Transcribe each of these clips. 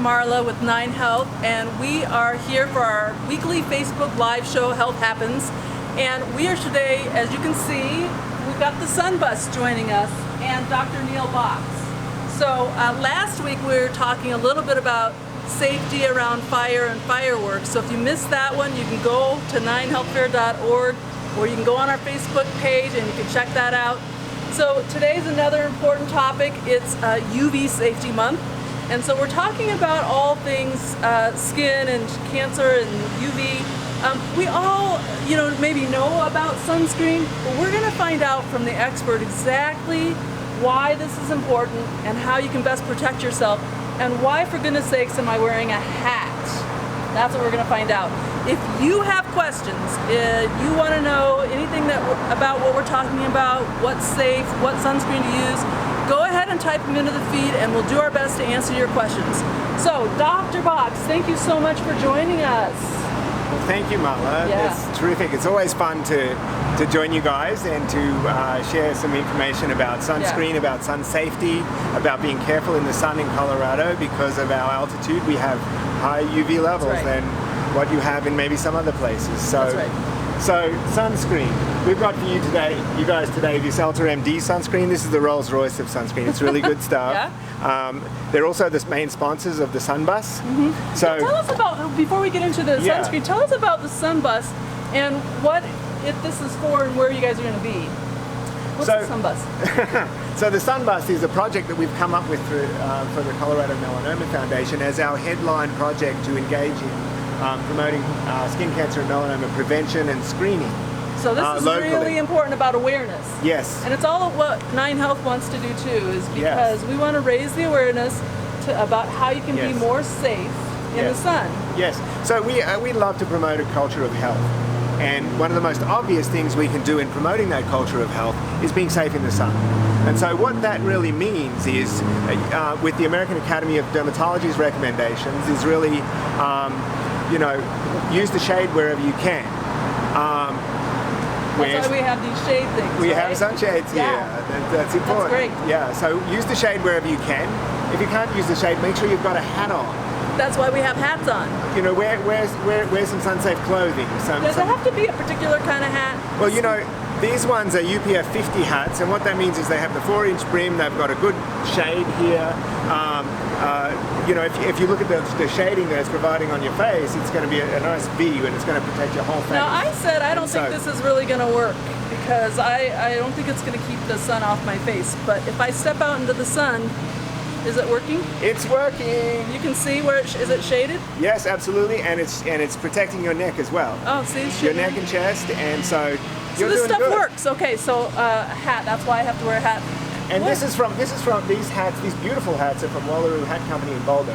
Marla with 9 Health, and we are here for our weekly Facebook live show, Health Happens. And we are today, as you can see, we've got the Sun Bus joining us and Dr. Neil Box. So last week we were talking a little bit about safety around fire and fireworks. So if you missed that one, you can go to 9healthfair.org, or you can go on our Facebook page and you can check that out. So today's another important topic. It's UV Safety Month. And so we're talking about all things skin and cancer and UV. We all, maybe know about sunscreen, but we're going to find out from the expert exactly why this is important and how you can best protect yourself, and why, for goodness sakes, am I wearing a hat? That's what we're going to find out. If you have questions, if you want to know anything about what we're talking about, what's safe, what sunscreen to use, go ahead and type them into the feed and we'll do our best to answer your questions. So, Dr. Box, thank you so much for joining us. Well, thank you, Marla. Yeah. It's terrific. It's always fun to join you guys and to share some information about sunscreen, about sun safety, about being careful in the sun in Colorado. Because of our altitude, we have high UV levels than what you have in maybe some other places. So, so sunscreen. We've got for you guys today, this Ultra MD sunscreen. This is the Rolls Royce of sunscreen. It's really good stuff. They're also the main sponsors of the Sun Bus. So tell us about, before we get into the sunscreen, tell us about the Sun Bus and what this is for and where you guys are going to be. What's the Sun Bus? So the Sun Bus is a project that we've come up with for the Colorado Melanoma Foundation as our headline project to engage in promoting skin cancer and melanoma prevention and screening. So this is locally. really important about awareness. Yes. And it's all what 9 Health wants to do too, is because we want to raise the awareness about how you can be more safe in the sun. Yes. So we love to promote a culture of health. And one of the most obvious things we can do in promoting that culture of health is being safe in the sun. And so what that really means is, with the American Academy of Dermatology's recommendations, is really, use the shade wherever you can. That's why we have these shade things. We have sunshades here. That's important. That's great. Yeah, so use the shade wherever you can. If you can't use the shade, make sure you've got a hat on. That's why we have hats on. Wear some sun-safe clothing. Does it have to be a particular kind of hat? Well, these ones are UPF 50 hats, and what that means is they have the 4-inch brim, they've got a good shade here. If you look at the shading that it's providing on your face, it's going to be a nice V, and it's going to protect your whole face. Now, I said I don't think this is really going to work, because I don't think it's going to keep the sun off my face. But if I step out into the sun, is it working? It's working. You can see where is it shaded? Yes, absolutely, and it's protecting your neck as well. Oh, see, it's your neck and chest, and so you're this doing stuff good. Works. Okay, so a hat. That's why I have to wear a hat. And this is from these hats. These beautiful hats are from Wallaroo Hat Company in Boulder,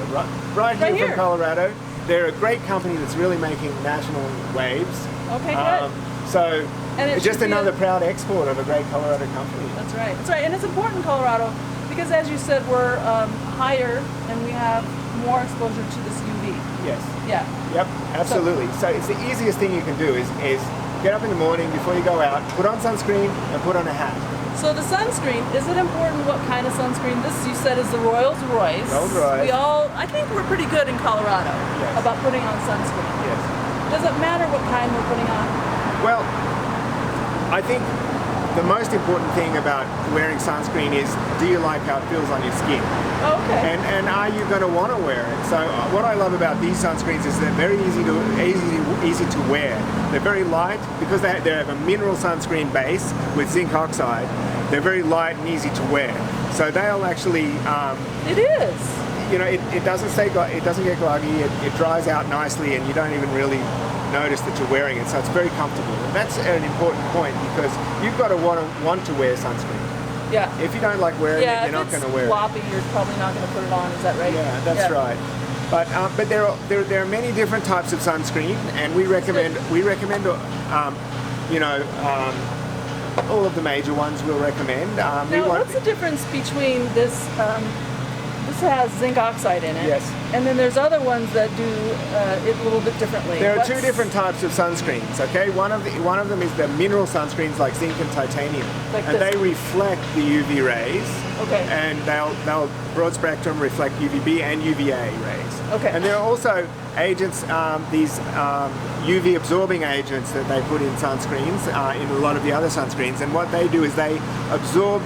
right here from Colorado. They're a great company that's really making national waves. Okay, good. So it's just another proud export of a great Colorado company. That's right. That's right, and it's important in Colorado because, as you said, we're higher and we have more exposure to this UV. Yes. Yeah. Yep. Absolutely. So it's the easiest thing you can do is get up in the morning before you go out, put on sunscreen, and put on a hat. So the sunscreen, is it important what kind of sunscreen? This, you said, is the Rolls Royce. Rolls Royce. I think we're pretty good in Colorado about putting on sunscreen. Yes. Does it matter what kind we're putting on? Well, I think the most important thing about wearing sunscreen is, do you like how it feels on your skin? Oh, okay. And are you going to want to wear it? So what I love about these sunscreens is they're very easy to wear. They're very light because they have a mineral sunscreen base with zinc oxide. They're very light and easy to wear. So they'll actually. It is. It doesn't get gluggy. It dries out nicely, and you don't even really notice that you're wearing it. So it's very comfortable, and that's an important point because you've got to want to wear sunscreen. Yeah. If you don't like wearing it, you're not going to wear it. Floppy, you're probably not going to put it on. Is that right? Yeah, that's right. But there are many different types of sunscreen, and we recommend all of the major ones we'll recommend. Now, what's the difference between this this has zinc oxide in it. Yes. And then there's other ones that do it a little bit differently. There are What's- two different types of sunscreens. Okay, one of them is the mineral sunscreens like zinc and titanium, Like and this. they reflect the UV rays. Okay. And they'll broad spectrum reflect UVB and UVA rays. Okay. And there are also agents, these UV absorbing agents that they put in sunscreens, in a lot of the other sunscreens, and what they do is they absorb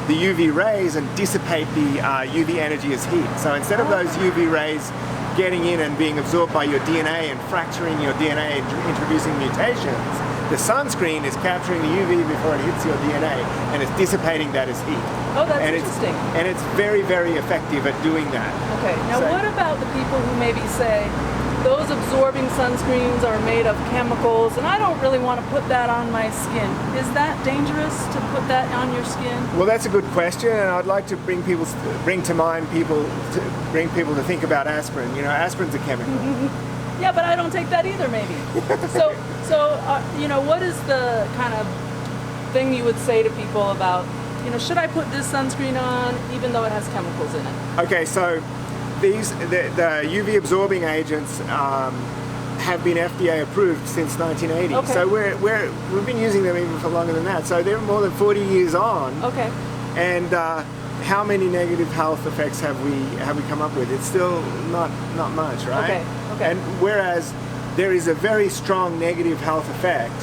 the UV rays and dissipate the UV energy as heat. So instead of those UV rays getting in and being absorbed by your DNA and fracturing your DNA and introducing mutations, the sunscreen is capturing the UV before it hits your DNA and it's dissipating that as heat. Oh, that's and interesting. And it's very, very effective at doing that. Okay, now So- what about the people who maybe say those absorbing sunscreens are made of chemicals and I don't really want to put that on my skin? Is that dangerous to put that on your skin? Well, that's a good question, and I'd like to bring people to think about aspirin. You know, aspirin's a chemical. Yeah, but I don't take that either, maybe. You know, what is the kind of thing you would say to people about, you know, should I put this sunscreen on even though it has chemicals in it? Okay, so the UV absorbing agents have been FDA approved since 1980. Okay. So we've been using them even for longer than that. So they're more than 40 years on. Okay. And how many negative health effects have we come up with? It's still not much, right? Okay, okay. And whereas there is a very strong negative health effect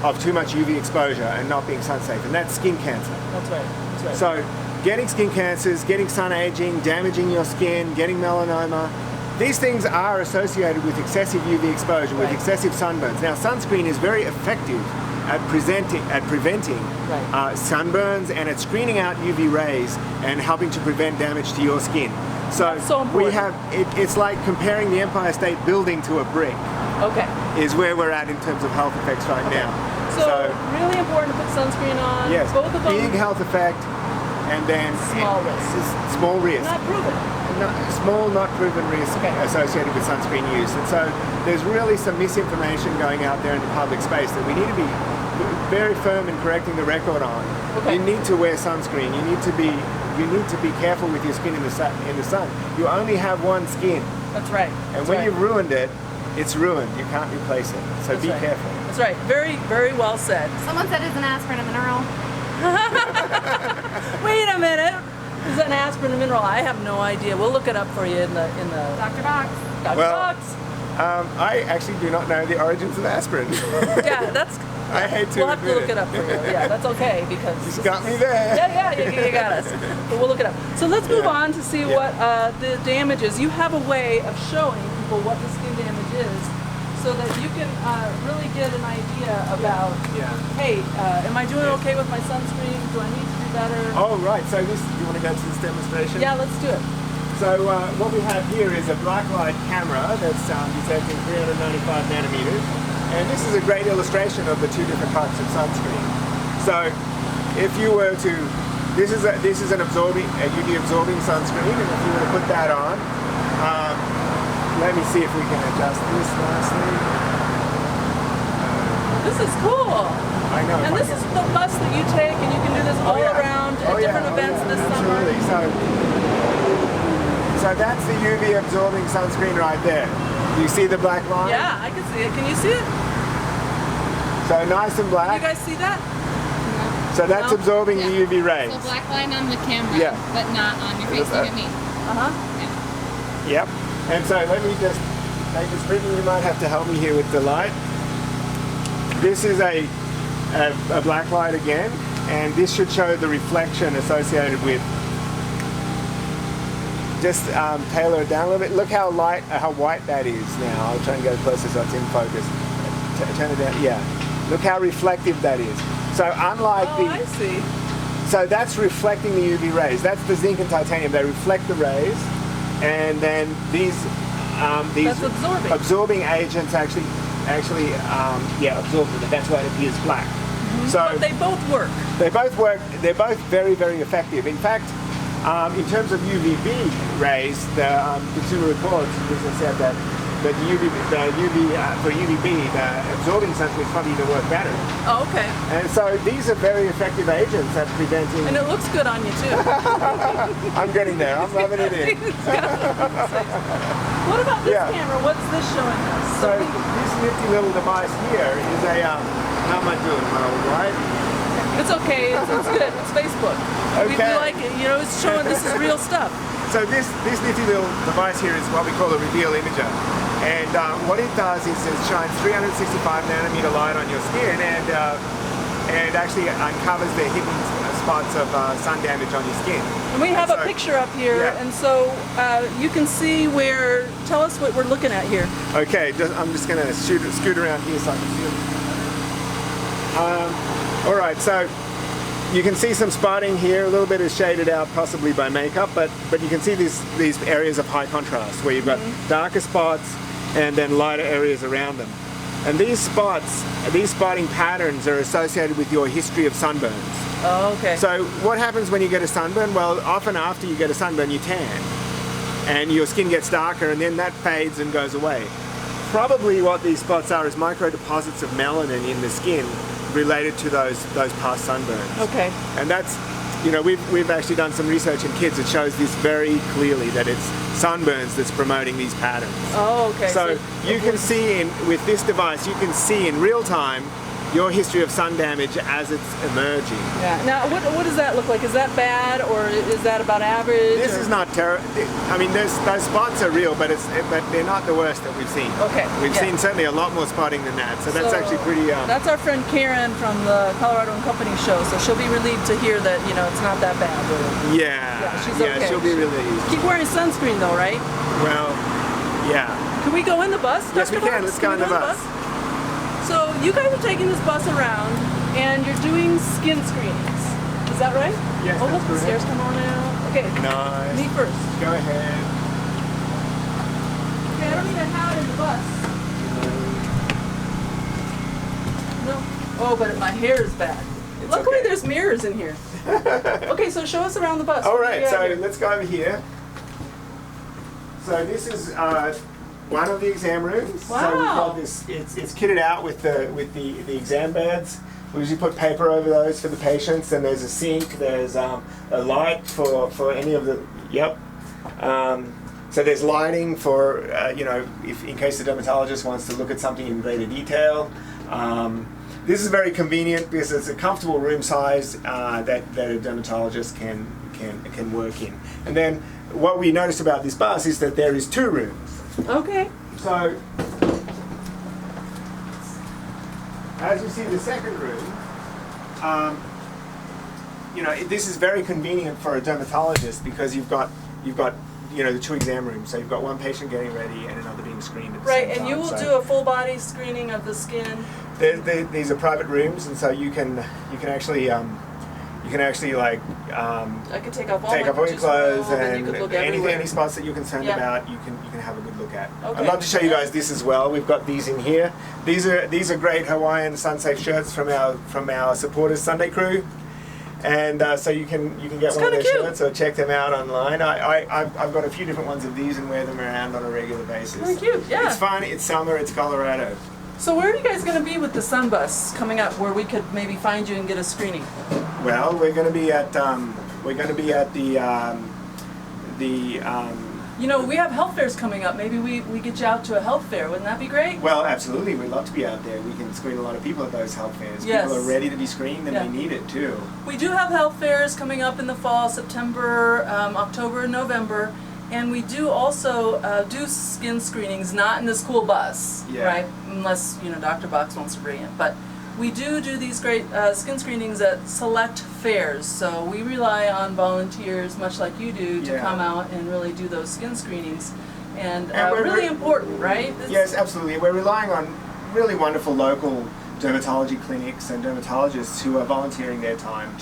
of too much UV exposure and not being sun safe, and that's skin cancer. That's right. That's right. So getting skin cancers, getting sun aging, damaging your skin, getting melanoma, these things are associated with excessive UV exposure, with Right. excessive sunburns. Now, sunscreen is very effective at preventing Right. sunburns and at screening out UV rays and helping to prevent damage to your skin. That's so we important. have, it's like comparing the Empire State Building to a brick Okay. is where we're at in terms of health effects right now. So really important to put sunscreen on. yes, Both of them. big health effect and then Small risk. Small risk. Not proven. Small, not proven risk Okay. associated with sunscreen use. And so there's really some misinformation going out there in the public space that we need to be very firm in correcting the record on. Okay. You need to wear sunscreen. You need to be careful with your skin in the sun. You only have one skin, That's right. and That's when right. you've ruined it, it's ruined. You can't replace it. So That's be right. careful. That's right. Very, very well said. Someone said it's an aspirin a mineral. Wait a minute. Is that an aspirin a mineral? I have no idea. We'll look it up for you in the Dr. Box. Dr. Well- Box. I actually do not know the origins of aspirin. Yeah, that's. I hate to We'll have to admit look it up for you. Yeah, that's okay because. You got me there. Yeah, you got us. But we'll look it up. So let's move Yeah. on to see Yeah. what the damage is. You have a way of showing people what the skin damage is so that you can really get an idea about, Yeah. hey, am I doing okay with my sunscreen? Do I need to do better? Oh, right. So you want to go to this demonstration? Yeah, let's do it. So what we have here is a blacklight camera that's detecting 395 nanometers, and this is a great illustration of the two different types of sunscreen. So if you were to, this is a UV absorbing sunscreen, and if you were to put that on, let me see if we can adjust this nicely. This is cool. I know. And this is the bus that you take, and you can do this all around at different events this summer. Absolutely. So that's the UV absorbing sunscreen right there. Do you see the black line? Yeah, I can see it. Can you see it? So nice and You black. guys see that? So that's No? absorbing Yeah. the UV rays. So black line on the camera, Yeah. but not on your face. Look at me. Uh-huh. Yep. And so let me just take this. Brittany, you might have to help me here with the light. This is a black light again, and this should show the reflection associated with. Just tailor it down a little bit. Look how white that is now. I'll try and go closer so it's in focus. Turn it down. Yeah. Look how reflective that is. So unlike Oh, I see. so that's reflecting the UV rays. That's the zinc and titanium. They reflect the rays, and then these That's absorbing. agents actually absorb it. That's why it appears black. So But they both work. they both work. They're both very, very effective. In fact, in terms of UVB rays, the Consumer Reports business said that the for UVB, the absorbing sunscreen is probably going to work better. Oh, okay. And so these are very effective agents at preventing. And it looks good on you too. I'm getting there. I'm rubbing it in. What about this camera? What's this showing us? So this nifty little device here is a how am I doing? Am I all right? It's okay. It's good. It's Facebook. We Okay. like it. You know, it's showing this is real stuff. So this nifty little device here is what we call a reveal imager. And what it does is it shines 365 nanometer light on your skin and actually uncovers the hidden spots of sun damage on your skin. And we have So- a picture up here, Yeah. and so you can see where. Tell us what we're looking at here. Okay, I'm just going to scoot around here so I can see it. All right, so you can see some spotting here. A little bit is shaded out, possibly by makeup, but you can see these areas of high contrast where you've got darker spots and then lighter areas around them. And these spotting patterns are associated with your history of sunburns. Oh, okay. So what happens when you get a sunburn? Well, often after you get a sunburn, you tan. And your skin gets darker and then that fades and goes away. Probably what these spots are is micro deposits of melanin in the skin related to those past sunburns. Okay. And that's, you know, we've actually done some research in kids that shows this very clearly, that it's sunburns that's promoting these patterns. Oh, okay. So you can see with this device, you can see in real time your history of sun damage as it's emerging. Yeah. Now, what does that look like? Is that bad, or is that about average? This is not terrible. I mean, those spots are real, but they're not the worst that we've seen. Okay. We've seen certainly a lot more spotting than that. So that's actually pretty. That's our friend Karen from the Colorado and Company show. So she'll be relieved to hear that it's not that bad. Yeah. She's okay. She'll be relieved. Keep wearing sunscreen though, right? Well, yeah. Can we go in the bus? Yes, we Dr. can. Box? Let's go in the bus. So you guys are taking this bus around, and you're doing skin screenings. Is that right? Yes, Oh, that's look, the correct. stairs come on out. Okay. Nice. Me first. Go ahead. Okay, I don't need a hat in the bus. No. Oh, but my hair is bad. Luckily, okay. there's mirrors in here. Okay, so show us around the bus. All What do right, you so have here? let's go over here. So this is one of the exam rooms. So we've Wow. got this. It's kitted out with the exam beds. We usually put paper over those for the patients, and there's a sink. There's a light for any of the. Yep. So there's lighting for if in case the dermatologist wants to look at something in greater detail. This is very convenient because it's a comfortable room size that a dermatologist can work in. And then what we noticed about this bus is that there is 2 rooms. Okay. So as you see the second room, this is very convenient for a dermatologist because you've got the 2 exam rooms. So you've got one patient getting ready and another being screened at the Right, same time. and you will do a full body screening of the skin. These are private rooms, and so you can actually like I could take off all take my off all your clothes and you could look everywhere. any spots that you're concerned Yeah. about, you can have a good look at. Okay. I'd love to show you guys this as well. We've got these in here. These are great Hawaiian sun-safe shirts from our supporters Sunday crew, and so you can get one of their cute. shirts or check them out online. I've got a few different ones of these and wear them around on a regular basis. Very cute, yeah. It's fun. It's summer. It's Colorado. So where are you guys going to be with the sun bus coming up, where we could maybe find you and get a screening? Well, we're going to be at We have health fairs coming up. Maybe we get you out to a health fair. Wouldn't that be great? Well, absolutely. We'd love to be out there. We can screen a lot of people at those health fairs. Yes. People are ready to be screened and Yeah. they need it too. We do have health fairs coming up in the fall, September, October, and November. And we do also do skin screenings, not in the school bus, Yeah. right? Unless, Dr. Box wants to bring it. But we do these great skin screenings at select fairs. So we rely on volunteers, much like you do, to Yeah. come out and really do those skin screenings. And we're really important, right? Yes, absolutely. We're relying on really wonderful local dermatology clinics and dermatologists who are volunteering their time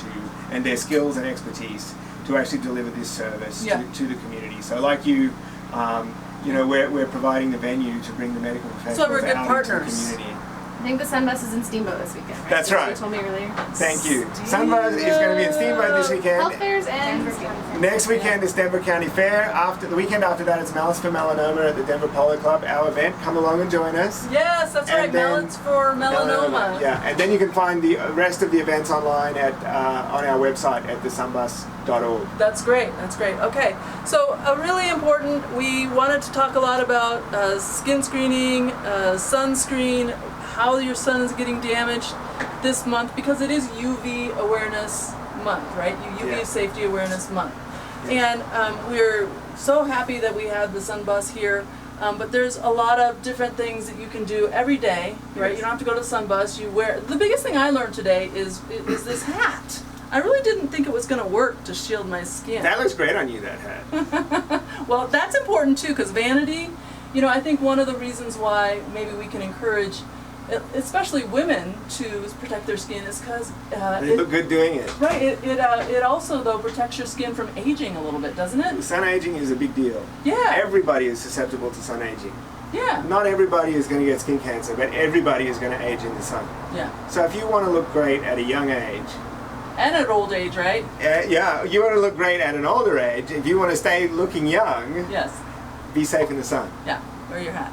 and their skills and expertise to actually deliver this service Yeah. to the community. So like you, we're providing the venue to bring the medical professionals we're good out partners. into the community. I think the Sun Bus is in Steamboat this weekend, right? That's right. You told me earlier. Thank you. Sunbuzz is going to be in Steamboat this weekend. Health fairs and Denver County Fair. Next weekend is Denver County Fair. After the weekend after that, it's Malice for Melanoma at the Denver Polo Club, our event. Come along and join us. Yes, that's And right. then- Melons for melanoma. Yeah, and then you can find the rest of the events online at on our website at thesunbus.org. That's great. That's great. Okay, so really important. We wanted to talk a lot about skin screening, sunscreen, how your sun is getting damaged this month because it is UV awareness month, right? UV Yeah. safety awareness month, and we're so happy that we have the Sun Bus here. But there's a lot of different things that you can do every day, right? Yes. You don't have to go to Sun Bus. You wear the biggest thing I learned today is this hat. I really didn't think it was going to work to shield my skin. That looks great on you, that hat. Well, that's important too, because vanity, you know, I think one of the reasons why maybe we can encourage, especially women, to protect their skin is because They look good doing it. right. It also though protects your skin from aging a little bit, doesn't it? Sun aging is a big deal. Yeah. Everybody is susceptible to sun aging. Yeah. Not everybody is going to get skin cancer, but everybody is going to age in the sun. Yeah. So if you want to look great at a young age, And at old age, right? yeah, you want to look great at an older age, if you want to stay looking young, Yes. be safe in the sun. Yeah. Wear your hat.